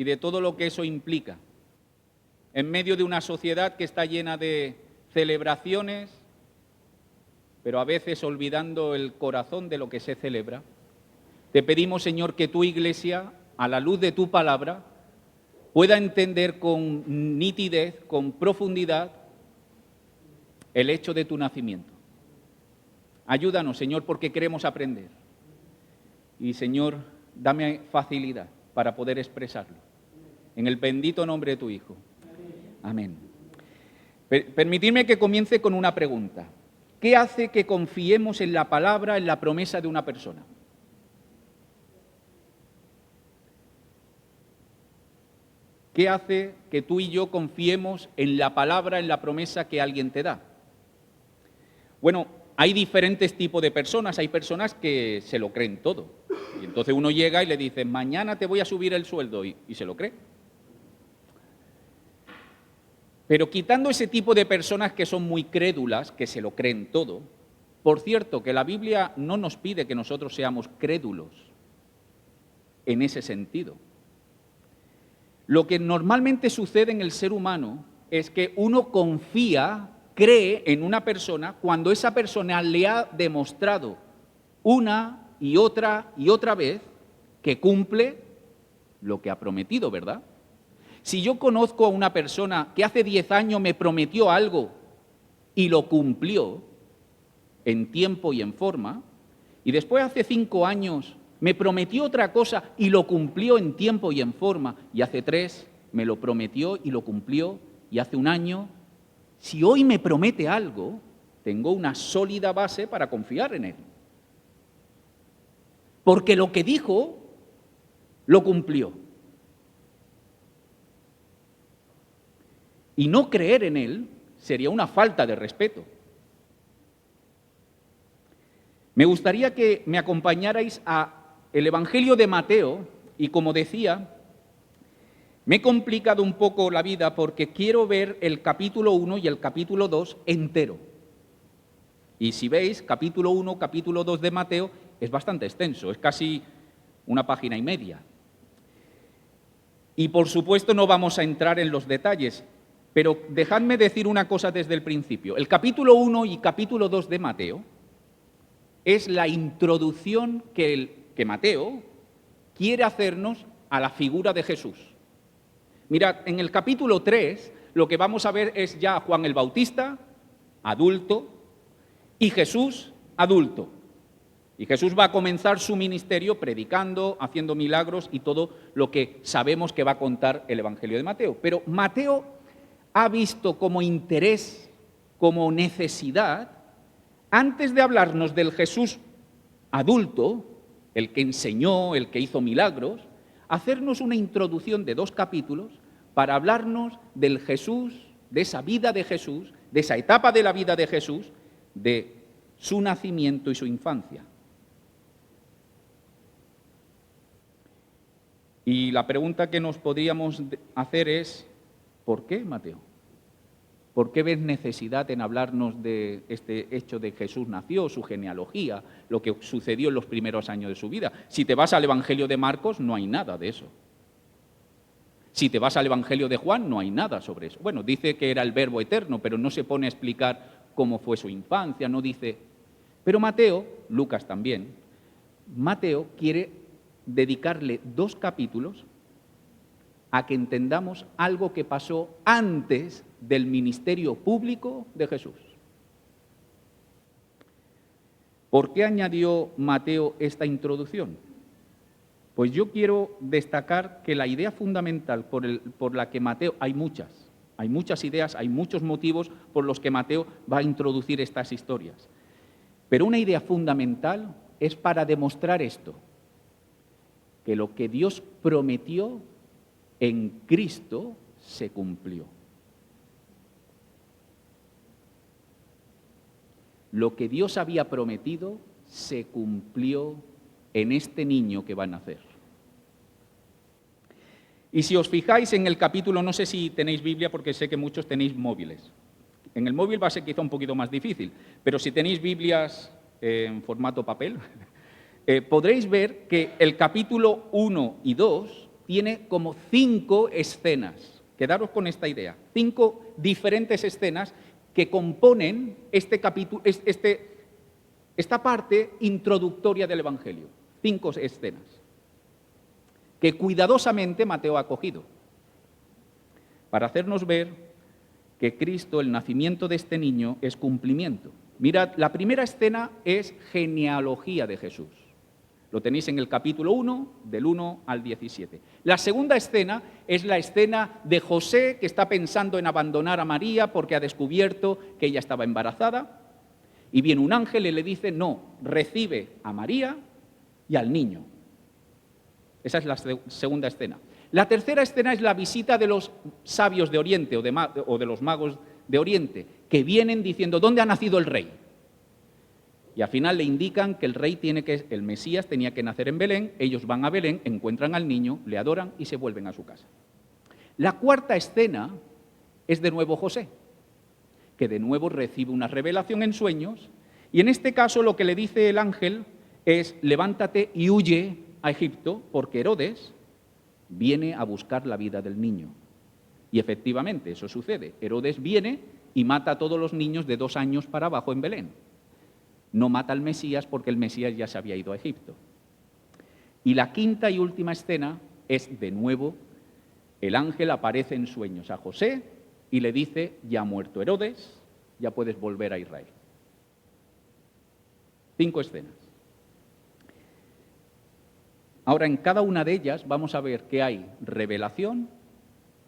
y de todo lo que eso implica, en medio de una sociedad que está llena de celebraciones, pero a veces olvidando el corazón de lo que se celebra. Te pedimos, Señor, que tu Iglesia, a la luz de tu palabra, pueda entender con nitidez, con profundidad, el hecho de tu nacimiento. Ayúdanos, Señor, porque queremos aprender. Y, Señor, dame facilidad para poder expresarlo. En el bendito nombre de tu Hijo. Amén. Permitidme que comience con una pregunta. ¿Qué hace que confiemos en la palabra, en la promesa de una persona? ¿Qué hace que tú y yo confiemos en la palabra, en la promesa que alguien te da? Bueno, hay diferentes tipos de personas. Hay personas que se lo creen todo. Y entonces uno llega y le dice, mañana te voy a subir el sueldo, y se lo cree. Pero quitando ese tipo de personas que son muy crédulas, que se lo creen todo, por cierto, que la Biblia no nos pide que nosotros seamos crédulos en ese sentido. Lo que normalmente sucede en el ser humano es que uno confía, cree en una persona cuando esa persona le ha demostrado una y otra vez que cumple lo que ha prometido, ¿verdad? Si yo conozco a una persona que hace 10 años me prometió algo y lo cumplió en tiempo y en forma, y después hace 5 años me prometió otra cosa y lo cumplió en tiempo y en forma, y hace 3 me lo prometió y lo cumplió, y hace 1 año, si hoy me promete algo, tengo una sólida base para confiar en él. Porque lo que dijo, lo cumplió. Y no creer en él sería una falta de respeto. Me gustaría que me acompañarais a el Evangelio de Mateo, y como decía, me he complicado un poco la vida porque quiero ver el capítulo 1 y el capítulo 2 entero. Y si veis, capítulo 1, capítulo 2 de Mateo es bastante extenso, es casi 1,5 páginas. Y por supuesto no vamos a entrar en los detalles, pero dejadme decir una cosa desde el principio. El capítulo 1 y capítulo 2 de Mateo es la introducción que Mateo quiere hacernos a la figura de Jesús. Mirad, en el capítulo 3 lo que vamos a ver es ya Juan el Bautista, adulto, y Jesús, adulto. Y Jesús va a comenzar su ministerio predicando, haciendo milagros y todo lo que sabemos que va a contar el Evangelio de Mateo. Pero Mateo ha visto como interés, como necesidad, antes de hablarnos del Jesús adulto, el que enseñó, el que hizo milagros, hacernos una introducción de 2 capítulos para hablarnos del Jesús, de esa vida de Jesús, de esa etapa de la vida de Jesús, de su nacimiento y su infancia. Y la pregunta que nos podríamos hacer es, ¿por qué, Mateo? ¿Por qué ves necesidad en hablarnos de este hecho de Jesús nació, su genealogía, lo que sucedió en los primeros años de su vida? Si te vas al Evangelio de Marcos, no hay nada de eso. Si te vas al Evangelio de Juan, no hay nada sobre eso. Bueno, dice que era el Verbo eterno, pero no se pone a explicar cómo fue su infancia, no dice. Pero Mateo, Lucas también, Mateo quiere dedicarle 2 capítulos a que entendamos algo que pasó antes del ministerio público de Jesús. ¿Por qué añadió Mateo esta introducción? Pues yo quiero destacar que la idea fundamental por la que Mateo, hay muchas ideas, hay muchos motivos por los que Mateo va a introducir estas historias. Pero una idea fundamental es para demostrar esto, que lo que Dios prometió en Cristo se cumplió. Lo que Dios había prometido se cumplió en este niño que va a nacer. Y si os fijáis en el capítulo, no sé si tenéis Biblia porque sé que muchos tenéis móviles. En el móvil va a ser quizá un poquito más difícil, pero si tenéis Biblias en formato papel, podréis ver que el capítulo 1 y 2 tiene como 5 escenas. Quedaros con esta idea. 5 diferentes escenas que componen este capítulo, esta parte introductoria del Evangelio. 5 escenas que cuidadosamente Mateo ha cogido para hacernos ver que Cristo, el nacimiento de este niño, es cumplimiento. Mirad, la primera escena es genealogía de Jesús. Lo tenéis en el capítulo 1, del 1 al 17. La segunda escena es la escena de José, que está pensando en abandonar a María porque ha descubierto que ella estaba embarazada. Y viene un ángel y le dice, no, recibe a María y al niño. Esa es la segunda escena. La tercera escena es la visita de los sabios de Oriente o de los magos de Oriente, que vienen diciendo, ¿dónde ha nacido el rey? Y al final le indican que el Mesías tenía que nacer en Belén, ellos van a Belén, encuentran al niño, le adoran y se vuelven a su casa. La cuarta escena es de nuevo José, que de nuevo recibe una revelación en sueños, y en este caso lo que le dice el ángel es, levántate y huye a Egipto, porque Herodes viene a buscar la vida del niño. Y efectivamente, eso sucede. Herodes viene y mata a todos los niños de 2 años para abajo en Belén. No mata al Mesías porque el Mesías ya se había ido a Egipto. Y la quinta y última escena es, de nuevo, el ángel aparece en sueños a José y le dice, ya ha muerto Herodes, ya puedes volver a Israel. 5 escenas. Ahora, en cada una de ellas vamos a ver que hay revelación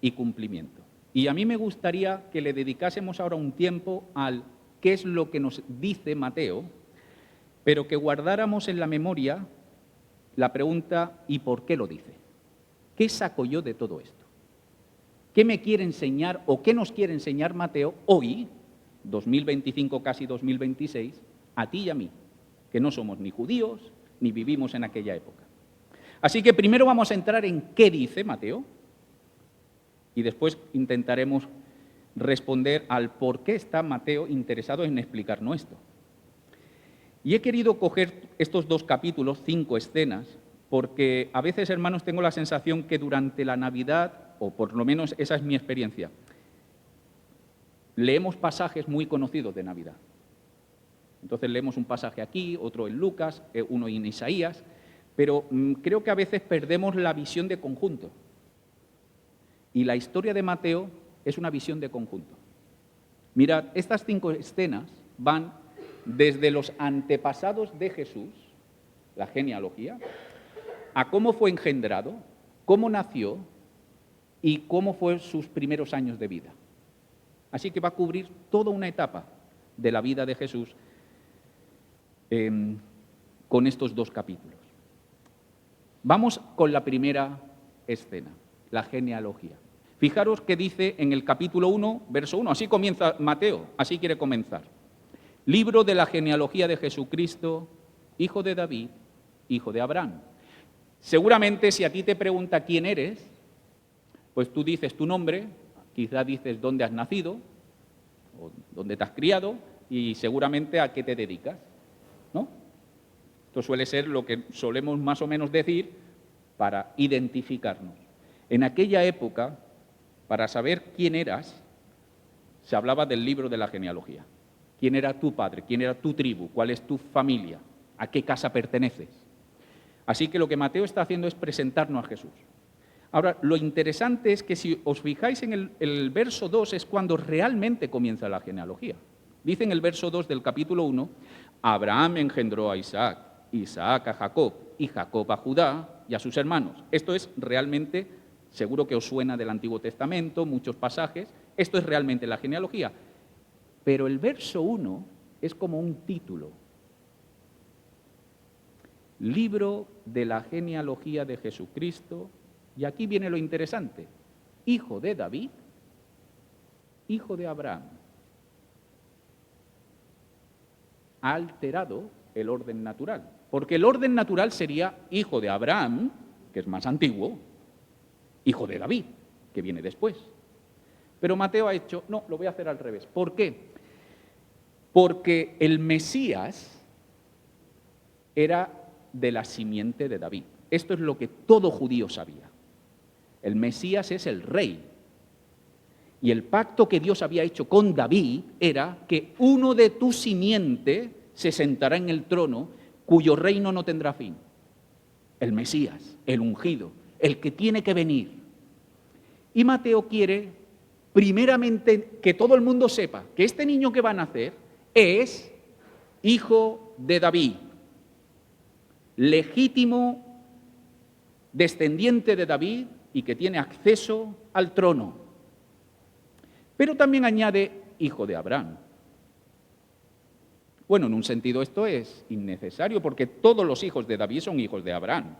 y cumplimiento. Y a mí me gustaría que le dedicásemos ahora un tiempo al qué es lo que nos dice Mateo, pero que guardáramos en la memoria la pregunta, ¿y por qué lo dice? ¿Qué saco yo de todo esto? ¿Qué me quiere enseñar o qué nos quiere enseñar Mateo hoy, 2025, casi 2026, a ti y a mí, que no somos ni judíos ni vivimos en aquella época? Así que primero vamos a entrar en qué dice Mateo y después intentaremos responder al por qué está Mateo interesado en explicarnos esto. Y he querido coger estos 2 capítulos, 5 escenas, porque a veces, hermanos, tengo la sensación que durante la Navidad, o por lo menos esa es mi experiencia, leemos pasajes muy conocidos de Navidad. Entonces leemos un pasaje aquí, otro en Lucas, uno en Isaías, pero creo que a veces perdemos la visión de conjunto. Y la historia de Mateo es una visión de conjunto. Mirad, estas 5 escenas van desde los antepasados de Jesús, la genealogía, a cómo fue engendrado, cómo nació y cómo fue sus primeros años de vida. Así que va a cubrir toda una etapa de la vida de Jesús con estos 2 capítulos. Vamos con la primera escena, la genealogía. Fijaros que dice en el capítulo 1, verso 1, así comienza Mateo, así quiere comenzar. Libro de la genealogía de Jesucristo, hijo de David, hijo de Abraham. Seguramente si a ti te pregunta quién eres, pues tú dices tu nombre, quizá dices dónde has nacido, o dónde te has criado, y seguramente a qué te dedicas, ¿no? Esto suele ser lo que solemos más o menos decir para identificarnos. En aquella época, para saber quién eras, se hablaba del libro de la genealogía. ¿Quién era tu padre? ¿Quién era tu tribu? ¿Cuál es tu familia? ¿A qué casa perteneces? Así que lo que Mateo está haciendo es presentarnos a Jesús. Ahora, lo interesante es que si os fijáis en el verso 2 es cuando realmente comienza la genealogía. Dice en el verso 2 del capítulo 1, Abraham engendró a Isaac, Isaac a Jacob y Jacob a Judá y a sus hermanos. Esto es realmente, seguro que os suena del Antiguo Testamento, muchos pasajes, esto es realmente la genealogía. Pero el verso 1 es como un título. Libro de la genealogía de Jesucristo, y aquí viene lo interesante, hijo de David, hijo de Abraham. Ha alterado el orden natural, porque el orden natural sería hijo de Abraham, que es más antiguo, hijo de David, que viene después. Pero Mateo ha hecho, no, lo voy a hacer al revés. ¿Por qué? Porque el Mesías era de la simiente de David. Esto es lo que todo judío sabía. El Mesías es el rey. Y el pacto que Dios había hecho con David era que uno de tu simiente se sentará en el trono cuyo reino no tendrá fin. El Mesías, el ungido, el que tiene que venir. Y Mateo quiere, primeramente, que todo el mundo sepa que este niño que va a nacer es hijo de David, legítimo descendiente de David y que tiene acceso al trono. Pero también añade hijo de Abraham. Bueno, en un sentido esto es innecesario porque todos los hijos de David son hijos de Abraham.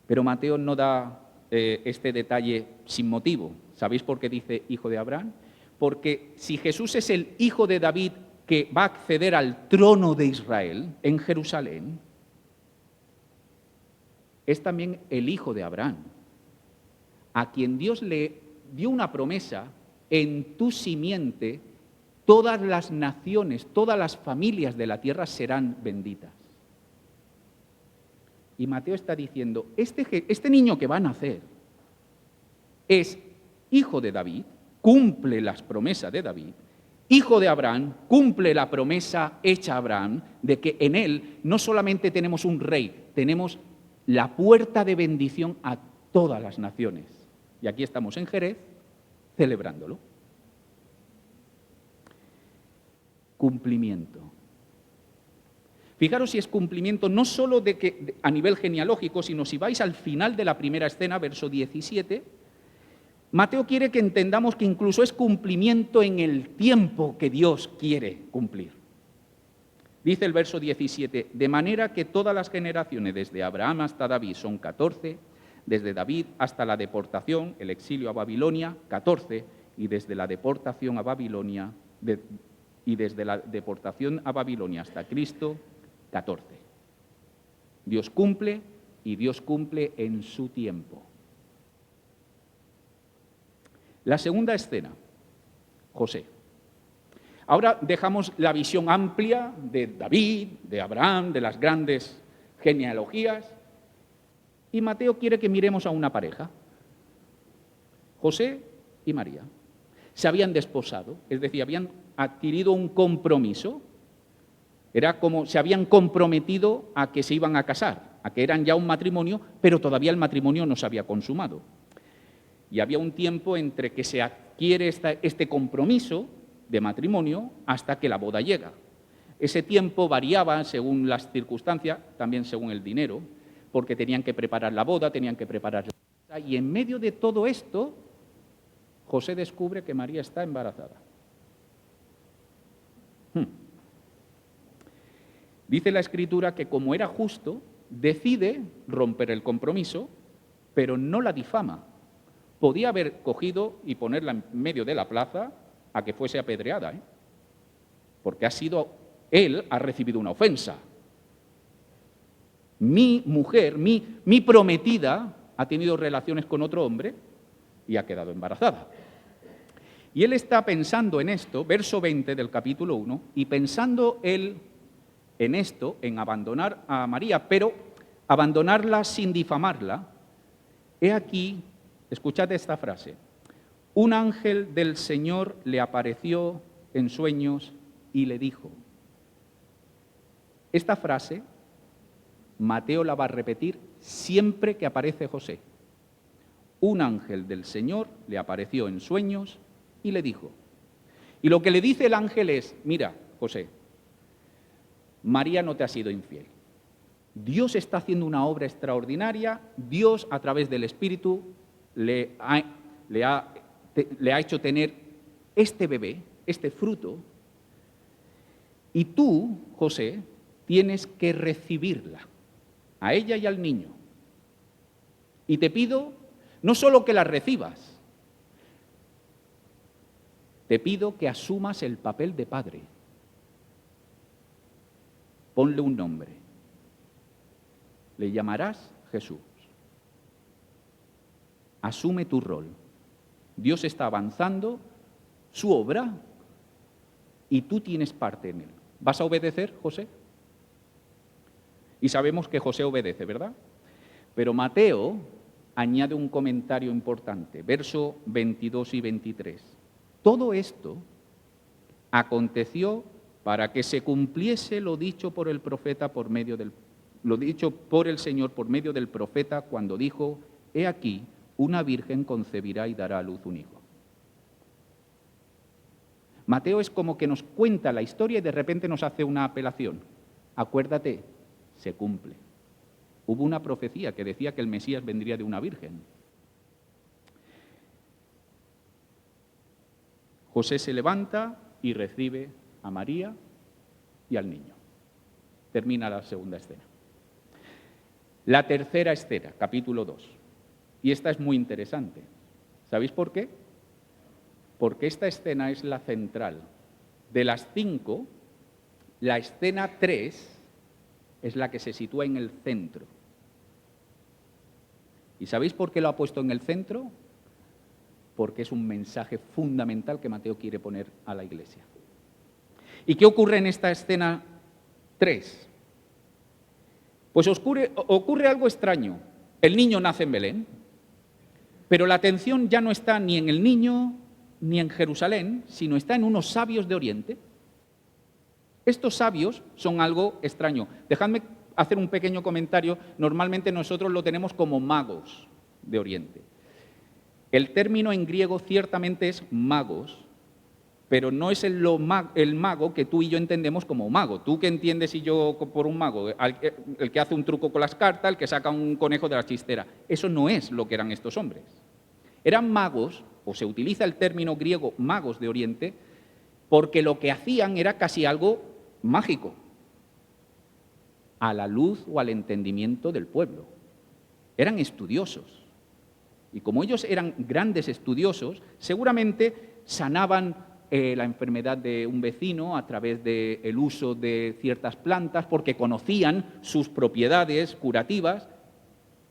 Pero Mateo no da este detalle sin motivo. ¿Sabéis por qué dice hijo de Abraham? Porque si Jesús es el hijo de David que va a acceder al trono de Israel en Jerusalén, es también el hijo de Abraham, a quien Dios le dio una promesa: en tu simiente todas las naciones, todas las familias de la tierra serán benditas. Y Mateo está diciendo, este niño que va a nacer es hijo de David, cumple las promesas de David, hijo de Abraham, cumple la promesa hecha a Abraham de que en él no solamente tenemos un rey, tenemos la puerta de bendición a todas las naciones. Y aquí estamos en Jerez celebrándolo. Cumplimiento. Fijaros si es cumplimiento no solo a nivel genealógico, sino si vais al final de la primera escena, verso 17, Mateo quiere que entendamos que incluso es cumplimiento en el tiempo que Dios quiere cumplir. Dice el verso 17, de manera que todas las generaciones desde Abraham hasta David son 14, desde David hasta la deportación, el exilio a Babilonia, 14, y desde la deportación a Babilonia, desde la deportación a Babilonia hasta Cristo, 14. Dios cumple y Dios cumple en su tiempo. La segunda escena, José. Ahora dejamos la visión amplia de David, de Abraham, de las grandes genealogías, y Mateo quiere que miremos a una pareja, José y María. Se habían desposado, es decir, habían adquirido un compromiso. Era como se habían comprometido a que se iban a casar, a que eran ya un matrimonio, pero todavía el matrimonio no se había consumado. Y había un tiempo entre que se adquiere este compromiso de matrimonio hasta que la boda llega. Ese tiempo variaba según las circunstancias, también según el dinero, porque tenían que preparar la boda, tenían que preparar la boda, y en medio de todo esto, José descubre que María está embarazada. Dice la Escritura que como era justo, decide romper el compromiso, pero no la difama. Podía haber cogido y ponerla en medio de la plaza a que fuese apedreada, porque él ha recibido una ofensa. Mi mujer, mi prometida, ha tenido relaciones con otro hombre y ha quedado embarazada. Y él está pensando en esto, verso 20 del capítulo 1, y pensando él en esto, en abandonar a María, pero abandonarla sin difamarla, he aquí, escuchad esta frase, un ángel del Señor le apareció en sueños y le dijo. Esta frase, Mateo la va a repetir siempre que aparece José. Un ángel del Señor le apareció en sueños y le dijo. Y lo que le dice el ángel es, mira, José, María no te ha sido infiel. Dios está haciendo una obra extraordinaria, Dios a través del Espíritu le ha hecho tener este bebé, este fruto, y tú, José, tienes que recibirla, a ella y al niño. Y te pido no solo que la recibas, te pido que asumas el papel de padre. Ponle un nombre. Le llamarás Jesús. Asume tu rol. Dios está avanzando su obra y tú tienes parte en él. ¿Vas a obedecer, José? Y sabemos que José obedece, ¿verdad? Pero Mateo añade un comentario importante, verso 22 y 23. Todo esto aconteció para que se cumpliese lo dicho por el profeta lo dicho por el Señor por medio del profeta cuando dijo: he aquí, una virgen concebirá y dará a luz un hijo. Mateo es como que nos cuenta la historia y de repente nos hace una apelación. Acuérdate, se cumple. Hubo una profecía que decía que el Mesías vendría de una virgen. José se levanta y recibe a María y al niño. Termina la segunda escena. La tercera escena, capítulo 2. Y esta es muy interesante. ¿Sabéis por qué? Porque esta escena es la central. De las 5, la escena 3 es la que se sitúa en el centro. ¿Y sabéis por qué lo ha puesto en el centro? Porque es un mensaje fundamental que Mateo quiere poner a la iglesia. ¿Y qué ocurre en esta escena 3? Pues ocurre algo extraño. El niño nace en Belén, pero la atención ya no está ni en el niño ni en Jerusalén, sino está en unos sabios de Oriente. Estos sabios son algo extraño. Dejadme hacer un pequeño comentario. Normalmente nosotros lo tenemos como magos de Oriente. El término en griego ciertamente es magos, pero no es el mago que tú y yo entendemos como mago. ¿Tú qué entiendes y yo por un mago? El que hace un truco con las cartas, el que saca un conejo de la chistera. Eso no es lo que eran estos hombres. Eran magos, o se utiliza el término griego magos de Oriente, porque lo que hacían era casi algo mágico, a la luz o al entendimiento del pueblo. Eran estudiosos. Y como ellos eran grandes estudiosos, seguramente sanaban la enfermedad de un vecino a través del uso de ciertas plantas, porque conocían sus propiedades curativas,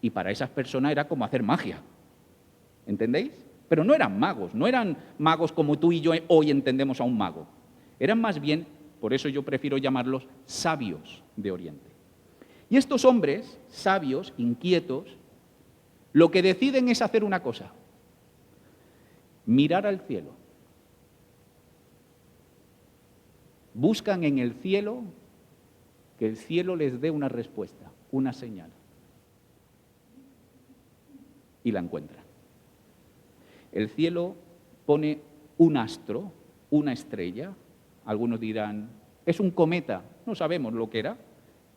y para esas personas era como hacer magia. ¿Entendéis? Pero no eran magos como tú y yo hoy entendemos a un mago. Eran más bien, por eso yo prefiero llamarlos sabios de Oriente. Y estos hombres, sabios, inquietos, lo que deciden es hacer una cosa: mirar al cielo. Buscan en el cielo que el cielo les dé una respuesta, una señal. Y la encuentran. El cielo pone un astro, una estrella. Algunos dirán, es un cometa. No sabemos lo que era,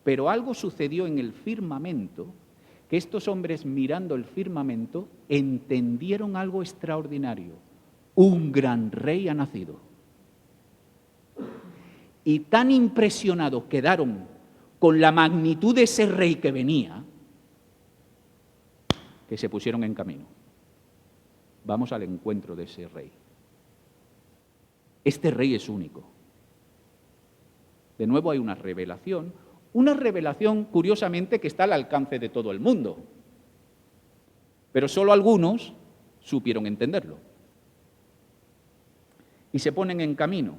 pero algo sucedió en el firmamento, que estos hombres, mirando el firmamento, entendieron algo extraordinario. Un gran rey ha nacido. Y tan impresionados quedaron con la magnitud de ese rey que venía, que se pusieron en camino. Vamos al encuentro de ese rey. Este rey es único. De nuevo hay una revelación curiosamente que está al alcance de todo el mundo. Pero solo algunos supieron entenderlo. Y se ponen en camino.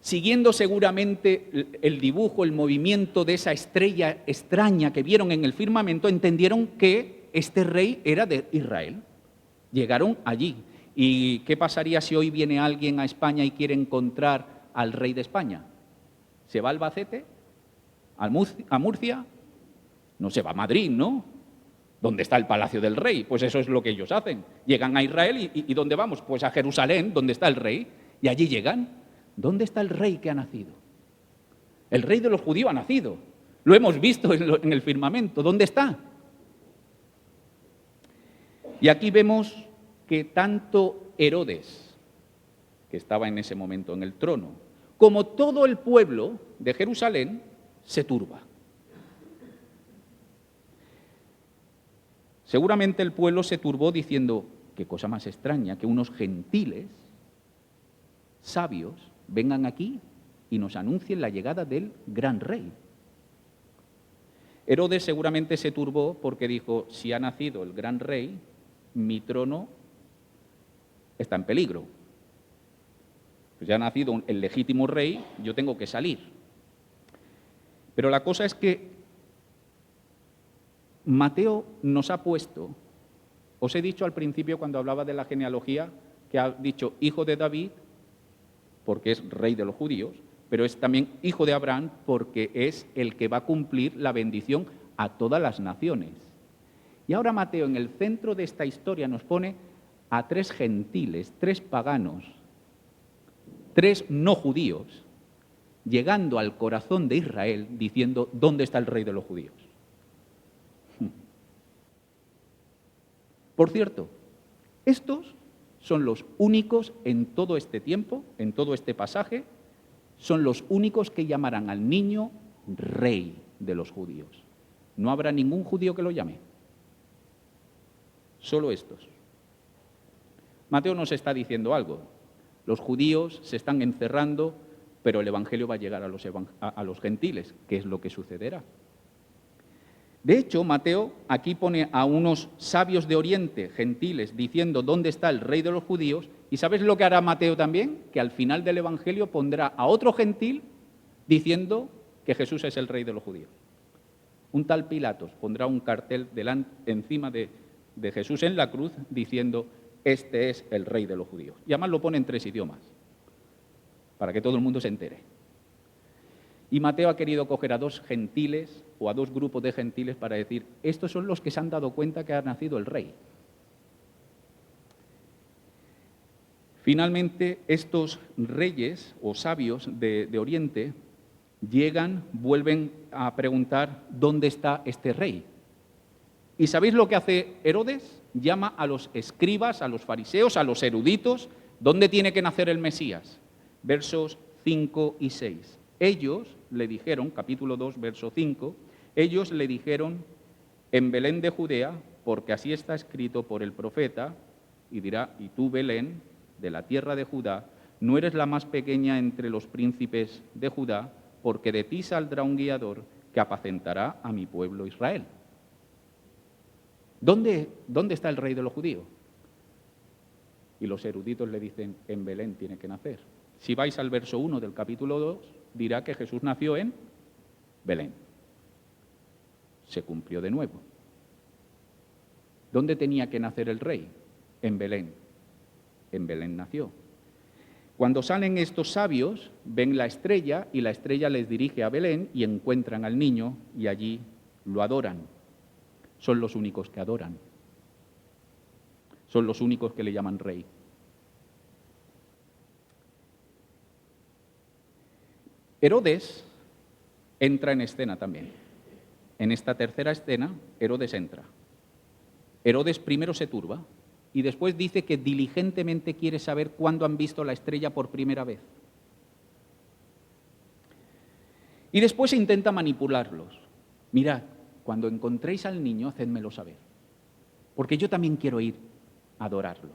Siguiendo seguramente el dibujo, el movimiento de esa estrella extraña que vieron en el firmamento, entendieron que este rey era de Israel. Llegaron allí. ¿Y qué pasaría si hoy viene alguien a España y quiere encontrar al rey de España? ¿Se va a Albacete? ¿A Murcia? No se va a Madrid, ¿no? ¿Dónde está el palacio del rey? Pues eso es lo que ellos hacen. Llegan a Israel y ¿dónde vamos? Pues a Jerusalén, donde está el rey. Y allí llegan. ¿Dónde está el rey que ha nacido? El rey de los judíos ha nacido. Lo hemos visto en el firmamento. ¿Dónde está? Y aquí vemos que tanto Herodes, que estaba en ese momento en el trono, como todo el pueblo de Jerusalén, se turba. Seguramente el pueblo se turbó diciendo, qué cosa más extraña, que unos gentiles sabios vengan aquí y nos anuncien la llegada del gran rey. Herodes seguramente se turbó porque dijo, si ha nacido el gran rey, mi trono está en peligro. Pues ya ha nacido el legítimo rey, yo tengo que salir. Pero la cosa es que Mateo nos ha puesto, os he dicho al principio cuando hablaba de la genealogía, que ha dicho hijo de David, porque es rey de los judíos, pero es también hijo de Abraham porque es el que va a cumplir la bendición a todas las naciones. Y ahora Mateo en el centro de esta historia nos pone a 3 gentiles, 3 paganos, 3 no judíos, llegando al corazón de Israel diciendo, ¿dónde está el rey de los judíos? Por cierto, estos son los únicos en todo este tiempo, en todo este pasaje, son los únicos que llamarán al niño rey de los judíos. No habrá ningún judío que lo llame. Solo estos. Mateo nos está diciendo algo. Los judíos se están encerrando, pero el evangelio va a llegar a los gentiles, que es lo que sucederá. De hecho, Mateo aquí pone a unos sabios de Oriente, gentiles, diciendo ¿dónde está el rey de los judíos? ¿Y sabes lo que hará Mateo también? Que al final del evangelio pondrá a otro gentil diciendo que Jesús es el rey de los judíos. Un tal Pilatos pondrá un cartel encima de Jesús en la cruz diciendo este es el rey de los judíos. Y además lo pone en 3 idiomas, para que todo el mundo se entere. Y Mateo ha querido coger a 2 gentiles o a 2 grupos de gentiles para decir, estos son los que se han dado cuenta que ha nacido el rey. Finalmente, estos reyes o sabios de Oriente llegan, vuelven a preguntar, ¿dónde está este rey? ¿Y sabéis lo que hace Herodes? Llama a los escribas, a los fariseos, a los eruditos, ¿dónde tiene que nacer el Mesías? Versos 5 y 6. Ellos le dijeron, capítulo 2, verso 5, ellos le dijeron, en Belén de Judea, porque así está escrito por el profeta, y dirá, y tú, Belén, de la tierra de Judá, no eres la más pequeña entre los príncipes de Judá, porque de ti saldrá un guiador que apacentará a mi pueblo Israel. ¿Dónde está el rey de los judíos? Y los eruditos le dicen, en Belén tiene que nacer. Si vais al verso 1 del capítulo 2, dirá que Jesús nació en Belén. Se cumplió de nuevo. ¿Dónde tenía que nacer el rey? En Belén. En Belén nació. Cuando salen estos sabios, ven la estrella y la estrella les dirige a Belén y encuentran al niño y allí lo adoran. Son los únicos que adoran. Son los únicos que le llaman rey. Herodes entra en escena también. En esta tercera escena, Herodes entra. Herodes primero se turba y después dice que diligentemente quiere saber cuándo han visto la estrella por primera vez. Y después intenta manipularlos. Mirad, cuando encontréis al niño, hacedmelo saber, porque yo también quiero ir a adorarlo.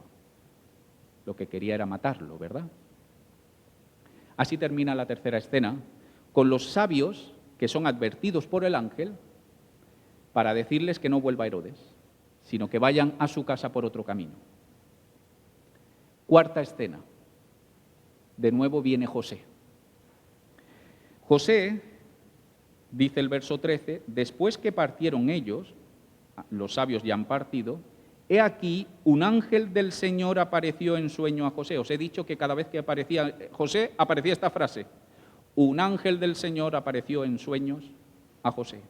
Lo que quería era matarlo, ¿verdad? Así termina la tercera escena, con los sabios que son advertidos por el ángel para decirles que no vuelva a Herodes, sino que vayan a su casa por otro camino. Cuarta escena. De nuevo viene José. José, dice el verso 13, después que partieron ellos, los sabios ya han partido, he aquí un ángel del Señor apareció en sueño a José. Os he dicho que cada vez que aparecía José, aparecía esta frase. Un ángel del Señor apareció en sueños a José.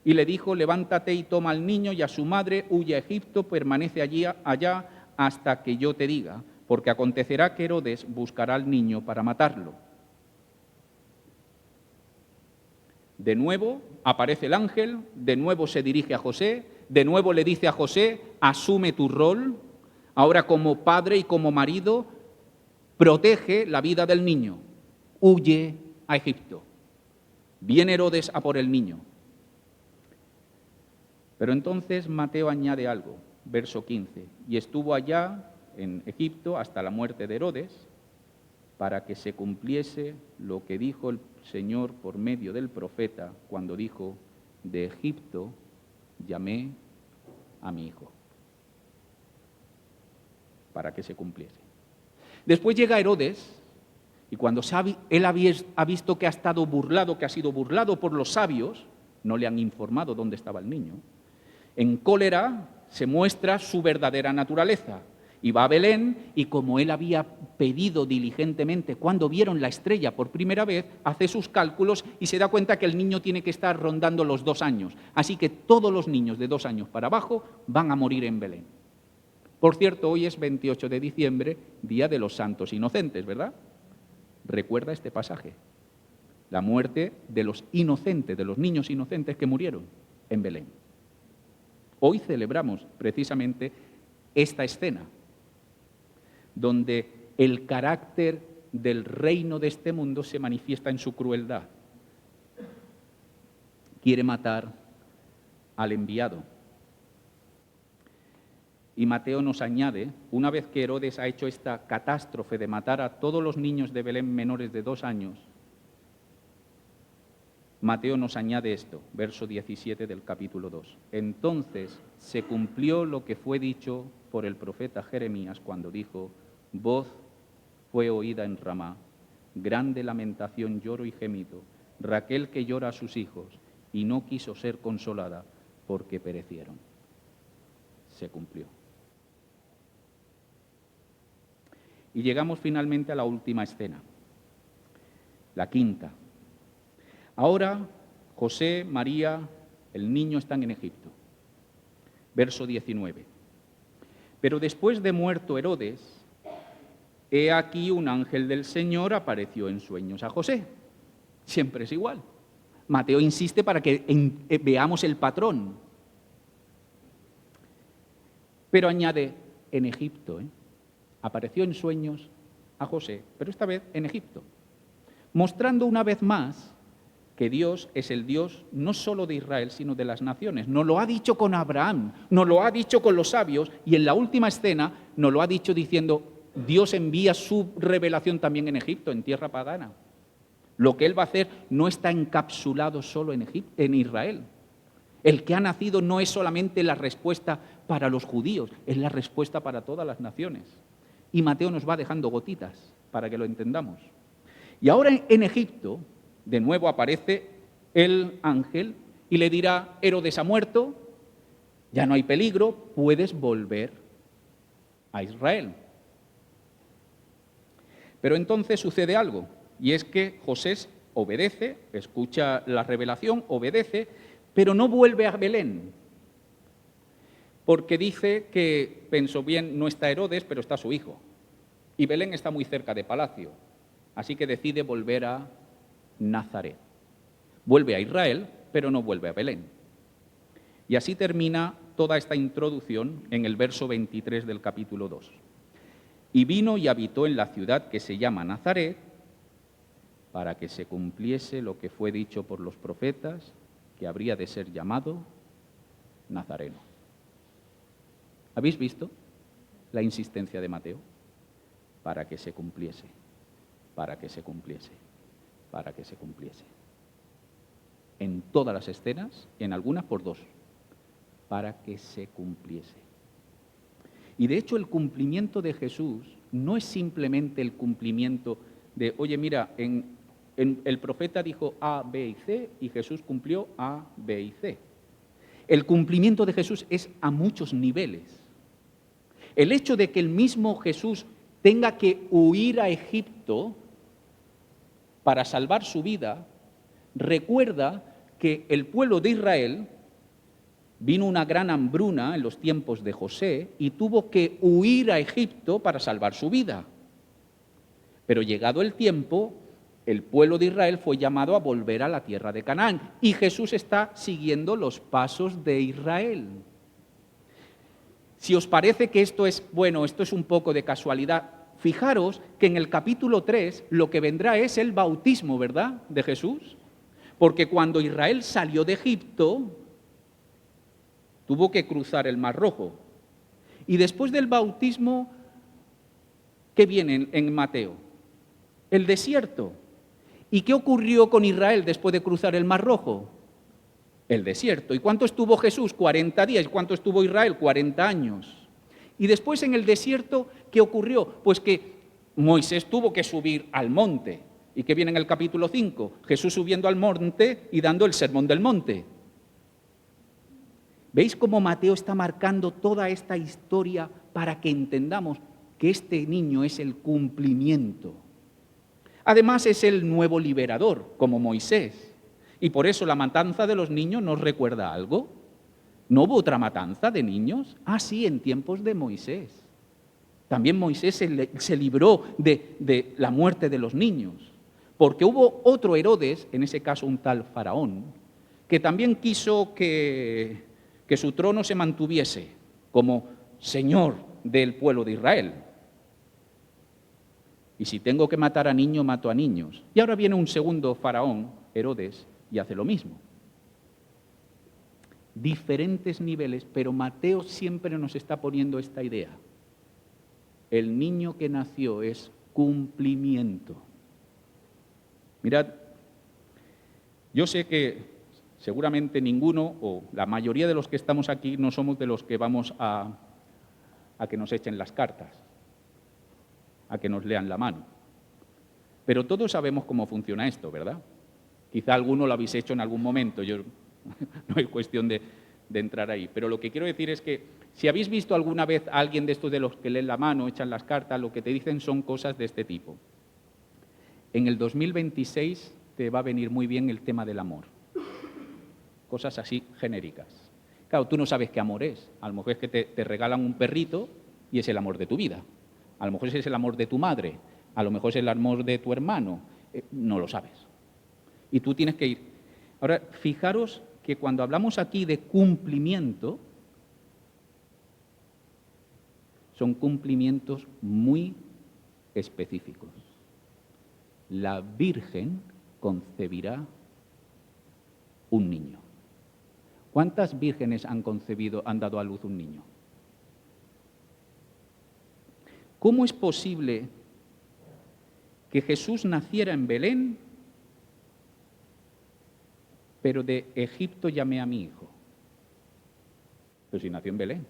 Y le dijo, levántate y toma al niño y a su madre, huye a Egipto, permanece allá hasta que yo te diga, porque acontecerá que Herodes buscará al niño para matarlo. De nuevo aparece el ángel, de nuevo se dirige a José, de nuevo le dice a José, asume tu rol, ahora como padre y como marido, protege la vida del niño, huye a Egipto. Viene Herodes a por el niño. Pero entonces Mateo añade algo, verso 15, y estuvo allá en Egipto hasta la muerte de Herodes, para que se cumpliese lo que dijo el Señor por medio del profeta, cuando dijo, de Egipto llamé a mi hijo. Para que se cumpliese. Después llega Herodes, y cuando él ha visto que ha estado burlado, que ha sido burlado por los sabios, no le han informado dónde estaba el niño, En cólera se muestra su verdadera naturaleza. Y va a Belén y como él había pedido diligentemente cuando vieron la estrella por primera vez, hace sus cálculos y se da cuenta que el niño tiene que estar rondando los 2 años. Así que todos los niños de 2 años para abajo van a morir en Belén. Por cierto, hoy es 28 de diciembre, Día de los Santos Inocentes, ¿verdad? Recuerda este pasaje. La muerte de los inocentes, de los niños inocentes que murieron en Belén. Hoy celebramos precisamente esta escena, donde el carácter del reino de este mundo se manifiesta en su crueldad. Quiere matar al enviado. Y Mateo nos añade, una vez que Herodes ha hecho esta catástrofe de matar a todos los niños de Belén menores de 2 años, Mateo nos añade esto, verso 17 del capítulo 2. Entonces se cumplió lo que fue dicho por el profeta Jeremías cuando dijo: voz fue oída en Ramá, grande lamentación, lloro y gemido, Raquel que llora a sus hijos y no quiso ser consolada porque perecieron. Se cumplió. Y llegamos finalmente a la última escena, la quinta. Ahora José, María, el niño están en Egipto. Verso 19. Pero después de muerto Herodes, he aquí un ángel del Señor apareció en sueños a José. Siempre es igual. Mateo insiste para que veamos el patrón. Pero añade, en Egipto, apareció en sueños a José, pero esta vez en Egipto, mostrando una vez más que Dios es el Dios no solo de Israel, sino de las naciones. Nos lo ha dicho con Abraham, nos lo ha dicho con los sabios, y en la última escena nos lo ha dicho diciendo, Dios envía su revelación también en Egipto, en tierra pagana. Lo que Él va a hacer no está encapsulado solo en Israel. El que ha nacido no es solamente la respuesta para los judíos, es la respuesta para todas las naciones. Y Mateo nos va dejando gotitas para que lo entendamos. Y ahora en Egipto, de nuevo aparece el ángel y le dirá, Herodes ha muerto, ya no hay peligro, puedes volver a Israel. Pero entonces sucede algo, y es que José obedece, escucha la revelación, obedece, pero no vuelve a Belén, porque dice que, pensó bien, no está Herodes, pero está su hijo, y Belén está muy cerca de palacio, así que decide volver a Nazaret. Vuelve a Israel, pero no vuelve a Belén. Y así termina toda esta introducción en el verso 23 del capítulo 2. Y vino y habitó en la ciudad que se llama Nazaret, para que se cumpliese lo que fue dicho por los profetas, que habría de ser llamado Nazareno. ¿Habéis visto la insistencia de Mateo? Para que se cumpliese, para que se cumpliese, para que se cumpliese. En todas las escenas, en algunas por 2, para que se cumpliese. Y de hecho el cumplimiento de Jesús no es simplemente el cumplimiento de, oye, mira, el profeta dijo A, B y C y Jesús cumplió A, B y C. El cumplimiento de Jesús es a muchos niveles. El hecho de que el mismo Jesús tenga que huir a Egipto para salvar su vida, recuerda que el pueblo de Israel vino una gran hambruna en los tiempos de José y tuvo que huir a Egipto para salvar su vida. Pero llegado el tiempo, el pueblo de Israel fue llamado a volver a la tierra de Canaán y Jesús está siguiendo los pasos de Israel. Si os parece que esto es un poco de casualidad, fijaros que en el capítulo 3 lo que vendrá es el bautismo, ¿verdad?, de Jesús. Porque cuando Israel salió de Egipto, tuvo que cruzar el Mar Rojo. Y después del bautismo, ¿qué viene en Mateo? El desierto. ¿Y qué ocurrió con Israel después de cruzar el Mar Rojo? El desierto. ¿Y cuánto estuvo Jesús? 40 días. ¿Y cuánto estuvo Israel? 40 años. Y después en el desierto, ¿qué ocurrió? Pues que Moisés tuvo que subir al monte. ¿Y qué viene en el capítulo 5? Jesús subiendo al monte y dando el sermón del monte. ¿Veis cómo Mateo está marcando toda esta historia para que entendamos que este niño es el cumplimiento? Además es el nuevo liberador, como Moisés. Y por eso la matanza de los niños nos recuerda algo. ¿No hubo otra matanza de niños? Ah, sí, en tiempos de Moisés. También Moisés se libró de la muerte de los niños, porque hubo otro Herodes, en ese caso un tal Faraón, que también quiso que su trono se mantuviese como señor del pueblo de Israel. Y si tengo que matar a niños, mato a niños. Y ahora viene un segundo Faraón, Herodes, y hace lo mismo. Diferentes niveles, pero Mateo siempre nos está poniendo esta idea. El niño que nació es cumplimiento. Mirad, yo sé que seguramente ninguno o la mayoría de los que estamos aquí no somos de los que vamos a que nos echen las cartas, a que nos lean la mano. Pero todos sabemos cómo funciona esto, ¿verdad? Quizá alguno lo habéis hecho en algún momento, no es cuestión de entrar ahí. Pero lo que quiero decir es que si habéis visto alguna vez a alguien de estos de los que leen la mano, echan las cartas, lo que te dicen son cosas de este tipo. En el 2026 te va a venir muy bien el tema del amor. Cosas así genéricas. Claro, tú no sabes qué amor es. A lo mejor es que te regalan un perrito y es el amor de tu vida. A lo mejor es el amor de tu madre. A lo mejor es el amor de tu hermano. No lo sabes. Y tú tienes que ir. Ahora, fijaros que cuando hablamos aquí de cumplimiento, son cumplimientos muy específicos. La Virgen concebirá un niño. ¿Cuántas vírgenes han dado a luz un niño? ¿Cómo es posible que Jesús naciera en Belén, pero de Egipto llamé a mi hijo? Pero si nació en Belén,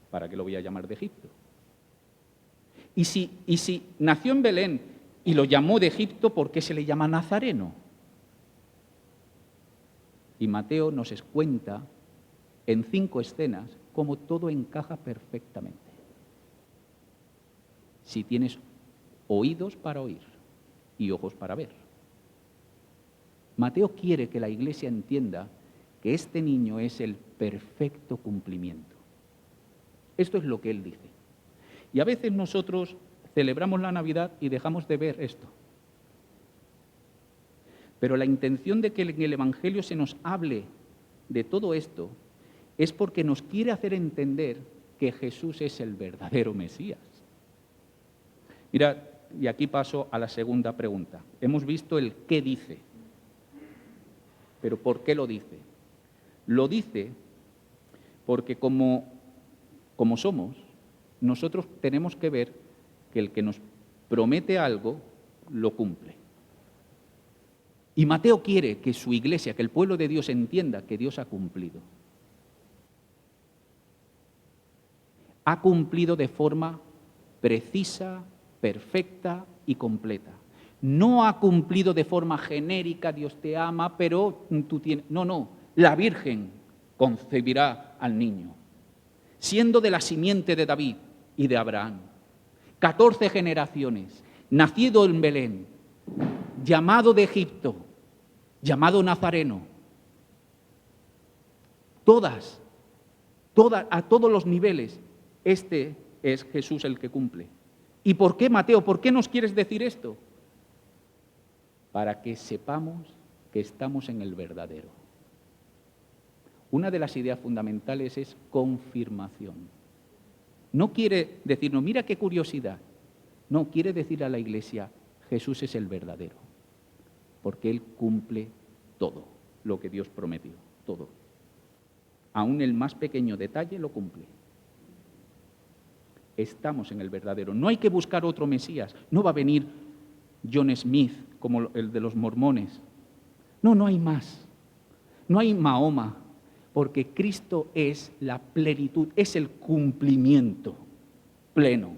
¿para qué lo voy a llamar de Egipto? Y si nació en Belén y lo llamó de Egipto, ¿por qué se le llama Nazareno? Y Mateo nos cuenta en 5 escenas cómo todo encaja perfectamente. Si tienes oídos para oír y ojos para ver. Mateo quiere que la Iglesia entienda que este niño es el perfecto cumplimiento. Esto es lo que él dice. Y a veces nosotros celebramos la Navidad y dejamos de ver esto. Pero la intención de que en el Evangelio se nos hable de todo esto es porque nos quiere hacer entender que Jesús es el verdadero Mesías. Mirad, y aquí paso a la segunda pregunta. Hemos visto el qué dice, pero ¿por qué lo dice? Lo dice porque como somos, nosotros tenemos que ver que el que nos promete algo, lo cumple. Y Mateo quiere que su iglesia, que el pueblo de Dios entienda que Dios ha cumplido. Ha cumplido de forma precisa, perfecta y completa. No ha cumplido de forma genérica, Dios te ama, pero tú tienes... No, la Virgen concebirá al niño, siendo de la simiente de David y de Abraham. 14 generaciones, nacido en Belén, llamado de Egipto, llamado Nazareno. A todos los niveles, este es Jesús el que cumple. ¿Y por qué, Mateo? ¿Por qué nos quieres decir esto? Para que sepamos que estamos en el verdadero. Una de las ideas fundamentales es confirmación. No quiere decirnos, mira qué curiosidad. No, quiere decir a la Iglesia, Jesús es el verdadero. Porque Él cumple todo lo que Dios prometió, todo. Aún el más pequeño detalle lo cumple. Estamos en el verdadero. No hay que buscar otro Mesías. No va a venir John Smith como el de los mormones. No hay más. No hay Mahoma, porque Cristo es la plenitud, es el cumplimiento pleno.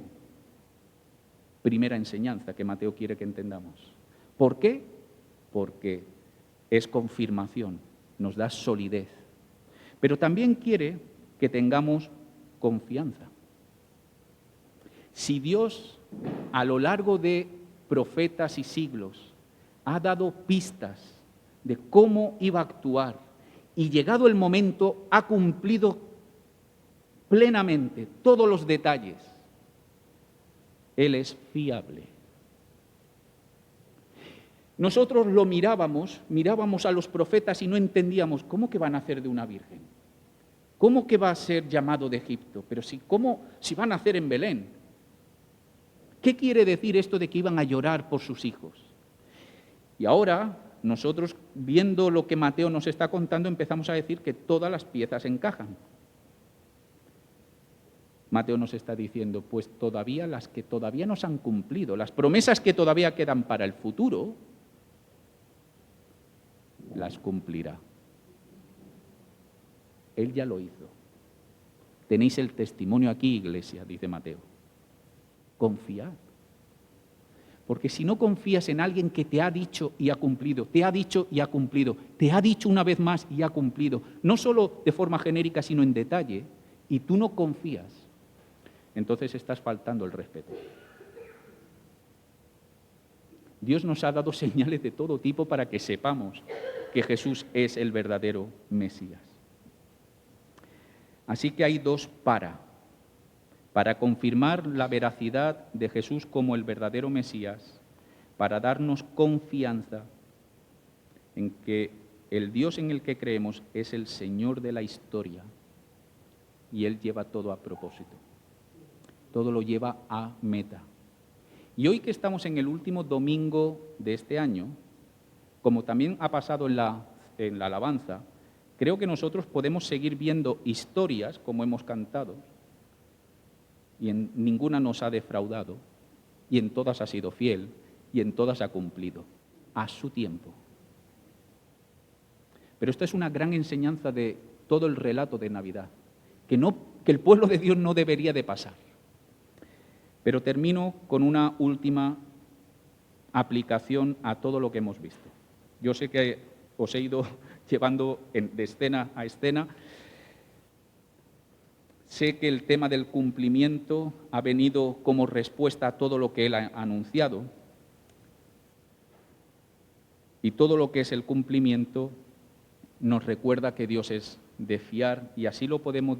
Primera enseñanza que Mateo quiere que entendamos. ¿Por qué? Porque es confirmación, nos da solidez. Pero también quiere que tengamos confianza. Si Dios, a lo largo de profetas y siglos, ha dado pistas de cómo iba a actuar y llegado el momento ha cumplido plenamente todos los detalles, Él es fiable. Nosotros lo mirábamos a los profetas y no entendíamos cómo que van a hacer de una virgen, cómo que va a ser llamado de Egipto, pero si van a hacer en Belén. ¿Qué quiere decir esto de que iban a llorar por sus hijos? Y ahora nosotros, viendo lo que Mateo nos está contando, empezamos a decir que todas las piezas encajan. Mateo nos está diciendo, pues todavía las que todavía no se han cumplido, las promesas que todavía quedan para el futuro, las cumplirá. Él ya lo hizo. Tenéis el testimonio aquí, iglesia, dice Mateo. Confiad. Porque si no confías en alguien que te ha dicho y ha cumplido, te ha dicho y ha cumplido, te ha dicho una vez más y ha cumplido, no solo de forma genérica, sino en detalle, y tú no confías, entonces estás faltando el respeto. Dios nos ha dado señales de todo tipo para que sepamos que Jesús es el verdadero Mesías. Así que hay dos para confirmar la veracidad de Jesús como el verdadero Mesías, para darnos confianza en que el Dios en el que creemos es el Señor de la historia y Él lleva todo a propósito, todo lo lleva a meta. Y hoy que estamos en el último domingo de este año, como también ha pasado en la alabanza, creo que nosotros podemos seguir viendo historias, como hemos cantado, y en ninguna nos ha defraudado, y en todas ha sido fiel, y en todas ha cumplido, a su tiempo. Pero esta es una gran enseñanza de todo el relato de Navidad, que el pueblo de Dios no debería de pasar. Pero termino con una última aplicación a todo lo que hemos visto. Yo sé que os he ido llevando de escena a escena. Sé que el tema del cumplimiento ha venido como respuesta a todo lo que Él ha anunciado. Y todo lo que es el cumplimiento nos recuerda que Dios es de fiar y así lo podemos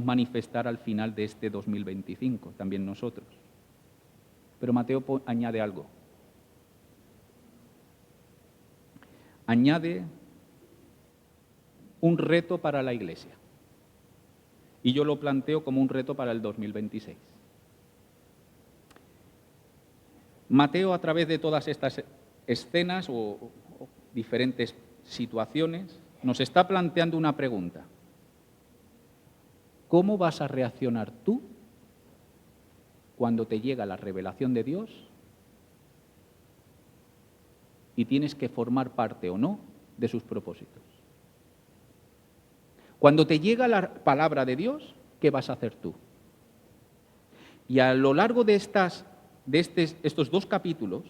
manifestar al final de este 2025, también nosotros. Pero Mateo añade algo. Añade un reto para la Iglesia. Y yo lo planteo como un reto para el 2026. Mateo, a través de todas estas escenas o diferentes situaciones, nos está planteando una pregunta. ¿Cómo vas a reaccionar tú cuando te llega la revelación de Dios y tienes que formar parte o no de sus propósitos? Cuando te llega la palabra de Dios, ¿qué vas a hacer tú? Y a lo largo de estos dos capítulos,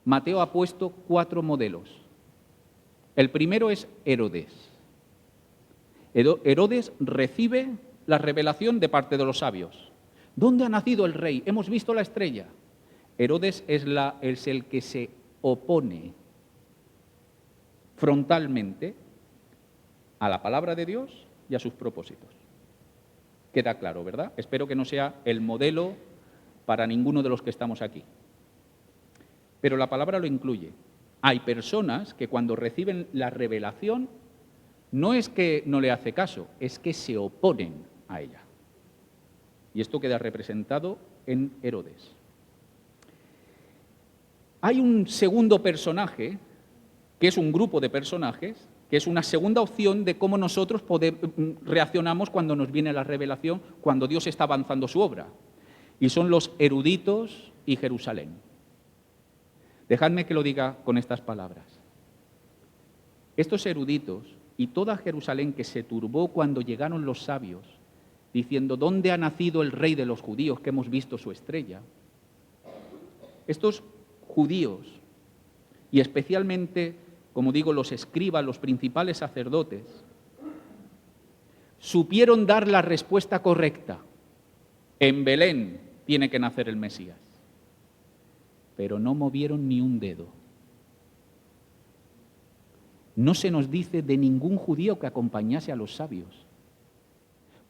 Mateo ha puesto 4 modelos. El primero es Herodes. Herodes recibe la revelación de parte de los sabios. ¿Dónde ha nacido el rey? Hemos visto la estrella. Herodes es el que se opone frontalmente a la palabra de Dios y a sus propósitos. Queda claro, ¿verdad? Espero que no sea el modelo para ninguno de los que estamos aquí. Pero la palabra lo incluye. Hay personas que cuando reciben la revelación no es que no le hace caso, es que se oponen a ella. Y esto queda representado en Herodes. Hay un segundo personaje, que es un grupo de personajes, que es una segunda opción de cómo nosotros reaccionamos cuando nos viene la revelación, cuando Dios está avanzando su obra. Y son los eruditos y Jerusalén. Dejadme que lo diga con estas palabras. Estos eruditos y toda Jerusalén que se turbó cuando llegaron los sabios, diciendo, ¿dónde ha nacido el rey de los judíos que hemos visto su estrella? Estos judíos, y especialmente como digo, los escribas, los principales sacerdotes, supieron dar la respuesta correcta. En Belén tiene que nacer el Mesías. Pero no movieron ni un dedo. No se nos dice de ningún judío que acompañase a los sabios.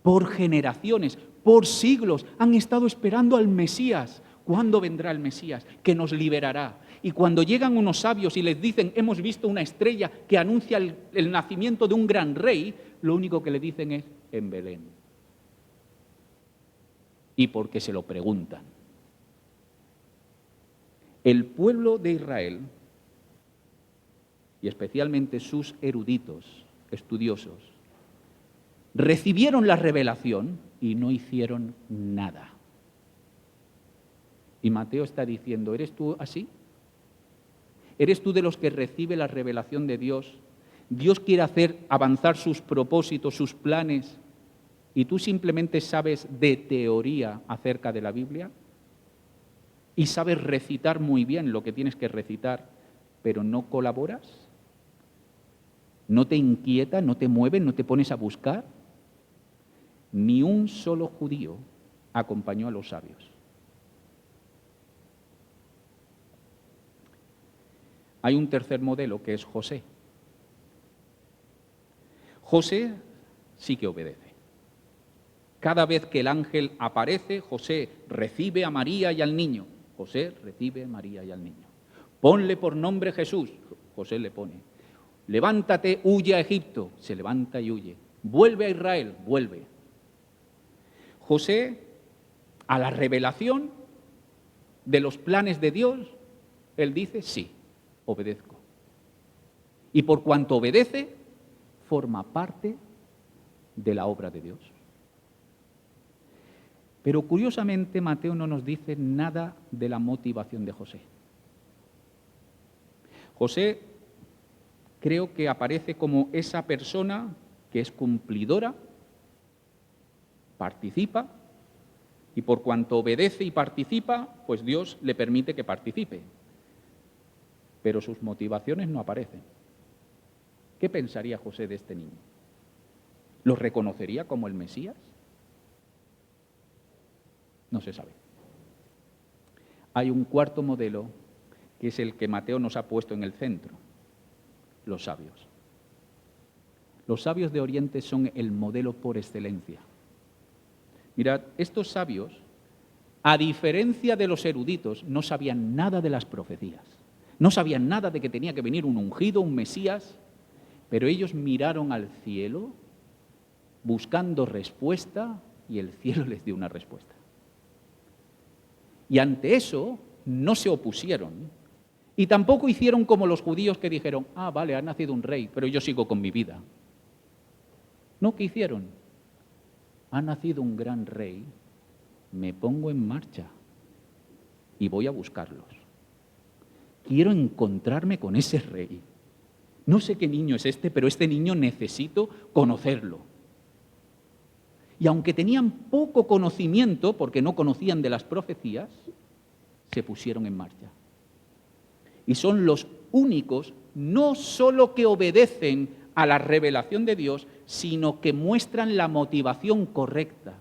Por generaciones, por siglos, han estado esperando al Mesías. ¿Cuándo vendrá el Mesías? Que nos liberará. Y cuando llegan unos sabios y les dicen, hemos visto una estrella que anuncia el nacimiento de un gran rey, lo único que le dicen es, en Belén. Y porque se lo preguntan. El pueblo de Israel, y especialmente sus eruditos, estudiosos, recibieron la revelación y no hicieron nada. Y Mateo está diciendo, ¿eres tú así? ¿Eres tú de los que recibe la revelación de Dios? Dios quiere hacer avanzar sus propósitos, sus planes, y tú simplemente sabes de teoría acerca de la Biblia y sabes recitar muy bien lo que tienes que recitar, pero no colaboras, no te inquieta, no te mueves, no te pones a buscar. Ni un solo judío acompañó a los sabios. Hay un tercer modelo que es José. José sí que obedece. Cada vez que el ángel aparece, José recibe a María y al niño. José recibe a María y al niño. Ponle por nombre Jesús. José le pone. Levántate, huye a Egipto. Se levanta y huye. Vuelve a Israel. Vuelve. José, a la revelación de los planes de Dios, él dice, sí, obedezco. Y por cuanto obedece, forma parte de la obra de Dios. Pero curiosamente Mateo no nos dice nada de la motivación de José. José creo que aparece como esa persona que es cumplidora, participa, y por cuanto obedece y participa, pues Dios le permite que participe. Pero sus motivaciones no aparecen. ¿Qué pensaría José de este niño? ¿Lo reconocería como el Mesías? No se sabe. Hay un cuarto modelo que es el que Mateo nos ha puesto en el centro, los sabios. Los sabios de Oriente son el modelo por excelencia. Mirad, estos sabios, a diferencia de los eruditos, no sabían nada de las profecías, no sabían nada de que tenía que venir un ungido, un Mesías, pero ellos miraron al cielo buscando respuesta y el cielo les dio una respuesta. Y ante eso no se opusieron y tampoco hicieron como los judíos que dijeron, vale, ha nacido un rey, pero yo sigo con mi vida. No, ¿qué hicieron? Ha nacido un gran rey, me pongo en marcha y voy a buscarlos. Quiero encontrarme con ese rey. No sé qué niño es este, pero este niño necesito conocerlo. Y aunque tenían poco conocimiento, porque no conocían de las profecías, se pusieron en marcha. Y son los únicos, no solo que obedecen a la revelación de Dios, sino que muestran la motivación correcta.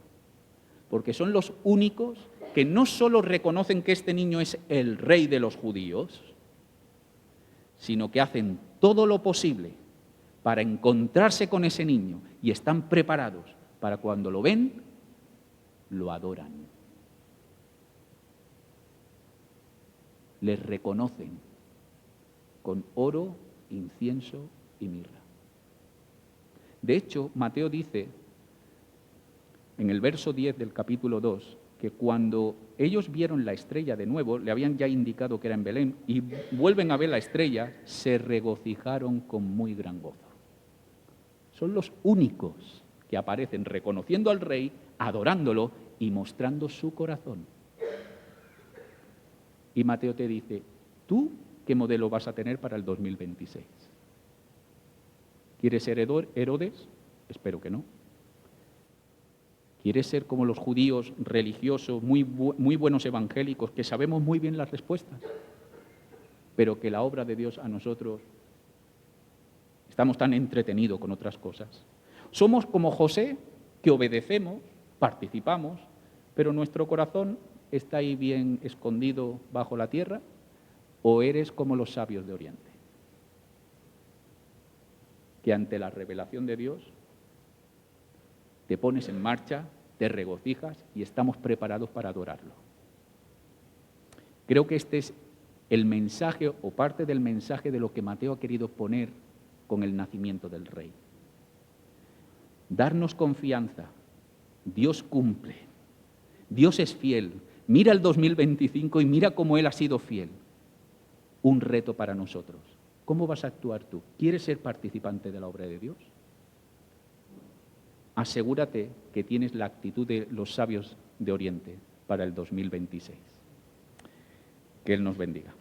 Porque son los únicos que no solo reconocen que este niño es el rey de los judíos, sino que hacen todo lo posible para encontrarse con ese niño y están preparados para cuando lo ven, lo adoran. Les reconocen con oro, incienso y mirra. De hecho, Mateo dice en el verso 10 del capítulo 2 que cuando ellos vieron la estrella de nuevo, le habían ya indicado que era en Belén, y vuelven a ver la estrella, se regocijaron con muy gran gozo. Son los únicos que aparecen reconociendo al rey, adorándolo y mostrando su corazón. Y Mateo te dice, ¿tú qué modelo vas a tener para el 2026? ¿Quieres ser Herodes? Espero que no. ¿Quieres ser como los judíos religiosos, muy buenos evangélicos, que sabemos muy bien las respuestas, pero que la obra de Dios a nosotros Estamos tan entretenidos con otras cosas. Somos como José, que obedecemos, participamos, pero nuestro corazón está ahí bien escondido bajo la tierra, ¿o eres como los sabios de Oriente, que ante la revelación de Dios te pones en marcha, te regocijas y estamos preparados para adorarlo? Creo que este es el mensaje o parte del mensaje de lo que Mateo ha querido poner con el nacimiento del Rey. Darnos confianza. Dios cumple. Dios es fiel. Mira el 2025 y mira cómo Él ha sido fiel. Un reto para nosotros. ¿Cómo vas a actuar tú? ¿Quieres ser participante de la obra de Dios? Asegúrate que tienes la actitud de los sabios de Oriente para el 2026. Que Él nos bendiga.